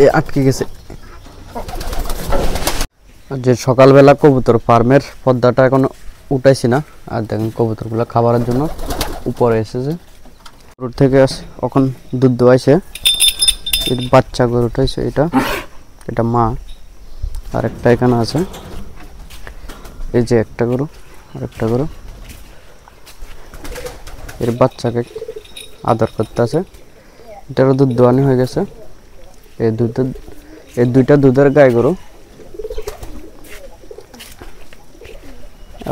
এ আটকে গেছে। যে সকালবেলা কবুতর ফার্মের পর্দাটা এখন উঠাইছি না, আর দেখেন কবুতরগুলো খাবারের জন্য উপরে এসেছে। গরুর থেকে এখন দুধ দোয়াইছে, এর বাচ্চা গরুটা হয়েছে এটা মা, আর একটা এখানে আছে। এই যে একটা গরু আর একটা গরু, এর বাচ্চাকে আদর করতে আছে। এটারও দুধ দোয়ানি হয়ে গেছে। এই দুইটা দুধের গাই গরু,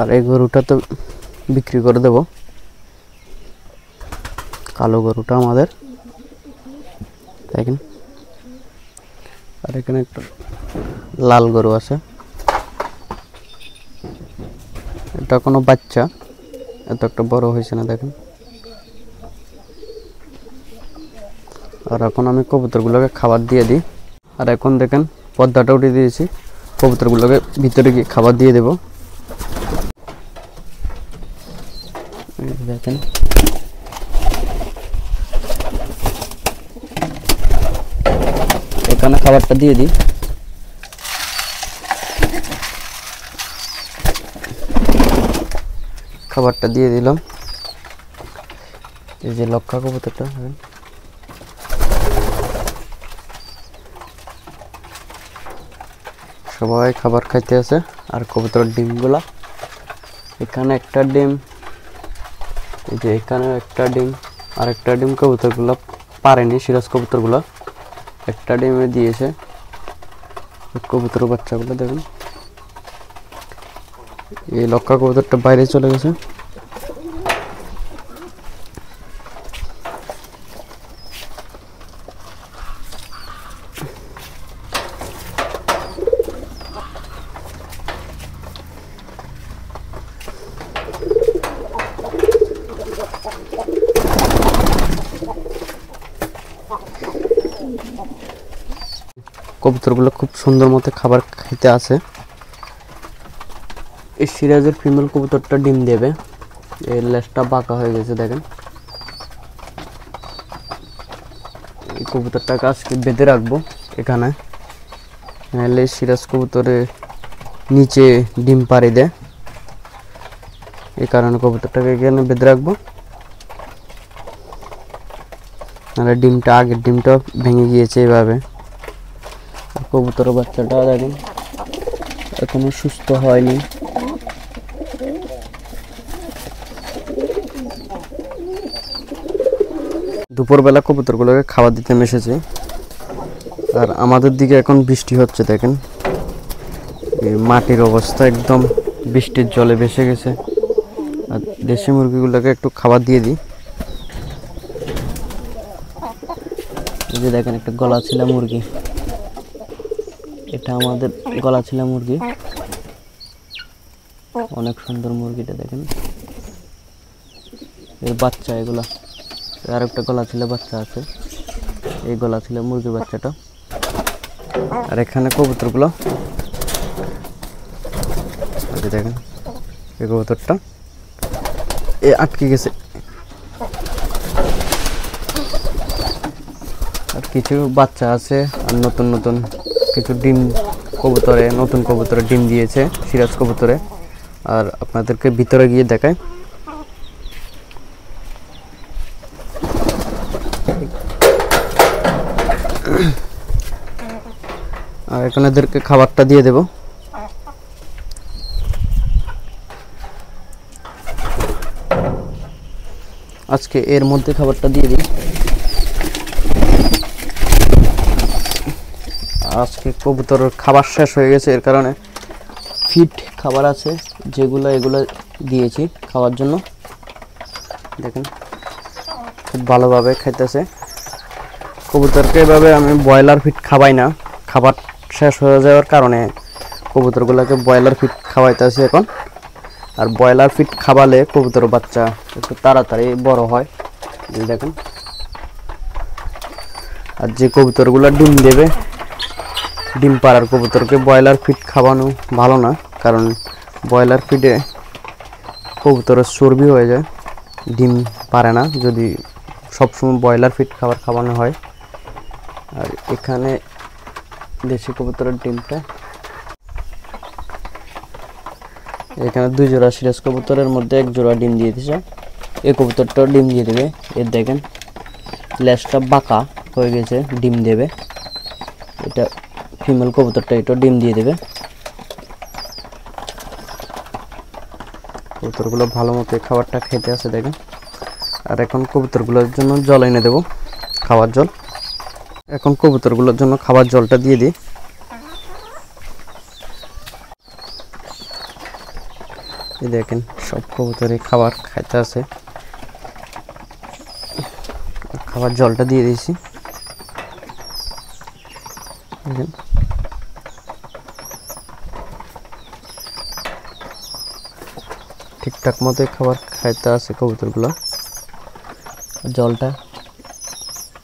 আর এই গরুটা তো বিক্রি করে দেব। কালো গরুটা আমাদের, দেখেন। আর এখানে একটা লাল গরু আছে, এটা কোনো বাচ্চা, এত একটা বড় হয়েছে না, দেখেন। আর এখন আমি কবুতরগুলোকে খাবার দিয়ে দিই। আর এখন দেখেন পর্দাটা উঠিয়ে দিয়েছি, কবুতরগুলোকে ভিতরে গিয়ে খাবার দিয়ে দেব। দেখেন এখানে খাবারটা দিয়ে দিই। খাবারটা দিয়ে দিলাম। এই যে লক্ষা কবুতরটা, সবাই খাবার খাইতে আছে। আর কবুতরের ডিমগুলা, এখানে একটা ডিম, এই যে এখানে একটা ডিম, আর একটা ডিম কবুতরগুলো পারেনি, সিরাজ কবুতরগুলো একটা ডিমে দিয়েছে। কবুতর বাচ্চাগুলো দেখুন, এই লক্ষা কবুতরটা বাইরে চলে গেছে। কবুতরগুলো খুব সুন্দর মতো খাবার খেতে আছে। এই সিরাজের ফিমেল কবুতরটা ডিম দেবে, এর লেজটা বাঁকা হয়ে গেছে, দেখেন। এই কবুতরটাকে আজকে বেঁধে রাখবো এখানে, নাহলে সিরাজ কবুতরে নিচে ডিম পাড়ি দেয়। এই কারণে কবুতরটাকে এখানে বেঁধে রাখবো, নাহলে আগের ডিমটা ভেঙে গিয়েছে এইভাবে। কবুতর বাচ্চাটা দেখেন এখনো সুস্থ হয়নি। দুপুরবেলা কবুতরগুলোকে খাবার দিতে এসেছি। আর আমাদের দিকে এখন বৃষ্টি হচ্ছে, দেখেন এই মাটির অবস্থা একদম বৃষ্টির জলে ভেসে গেছে। আর দেশি মুরগিগুলোকে একটু খাবার দিয়ে দিই। এই যে দেখেন একটা গলাছিলা মুরগি, এটা আমাদের গলাছিলা মুরগি, অনেক সুন্দর মুরগিটা, দেখেন। এর বাচ্চা এগুলা, আর একটা গলাছিলা বাচ্চা আছে, এই গলাছিলা মুরগির বাচ্চাটা। আর এখানে কবুতরগুলো, দেখেন এই কবুতরটা আটকে গেছে। আর কিছু বাচ্চা আছে, আর নতুন নতুন কিছু ডিম নতুন কবুতরে ডিম দিয়েছে সিরাজ কবুতরে। আর আপনাদেরকে ভিতরে গিয়ে দেখায়। আর এখন এদেরকে খাবারটা দিয়ে দেব। আজকে এর মধ্যে খাবারটা দিয়ে দিই। আজকে কবুতরের খাবার শেষ হয়ে গেছে, এর কারণে ফিট খাবার আছে এগুলো দিয়েছি খাওয়ার জন্য। দেখেন খুব ভালোভাবে খাইতেছে। কবুতরকে এভাবে আমি ব্রয়লার ফিট খাওয়াই না, খাবার শেষ হয়ে যাওয়ার কারণে কবুতরগুলোকে ব্রয়লার ফিট খাওয়াইতেছি এখন। আর ব্রয়লার ফিট খাওয়ালে কবুতর বাচ্চা একটু তাড়াতাড়ি বড় হয়, দেখেন। আর যে কবুতরগুলো ডিম দেবে, ডিম পাড়ার কবুতরকে ব্রয়লার ফিট খাওয়ানো ভালো না, কারণ ব্রয়লার ফিডে কবুতরের চর্বি হয়ে যায়, ডিম পারে না যদি সবসময় ব্রয়লার ফিট খাবার খাওয়ানো হয়। আর এখানে দেশি কবুতরের ডিমটা। এখানে 2 জোড়া সিরাজ কবুতরের মধ্যে 1 জোড়া ডিম দিয়ে দিয়েছে। এই কবুতরটাও ডিম দিয়ে দেবে। এর দেখেন লেজটা বাঁকা হয়ে গেছে, ডিম দেবে। এটা ফিমেল কবুতরটা, এটাও ডিম দিয়ে দেবে। কবুতরগুলো ভালো মতো খাবারটা খেতে আছে দেখেন। আর এখন কবুতরগুলোর জন্য জল এনে দেবো, খাওয়ার জল। এখন কবুতরগুলোর জন্য খাবার জলটা দিয়ে দিই। এই দেখেন সব কবুতরে খাবার খাইতে আছে। খাবার জলটা দিয়ে দিয়েছি। দেখেন ঠিকঠাক মতো খাবার খাইতে আছে কবুতরগুলো, জলটা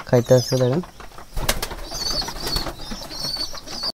খাইতে আছে দেখেন।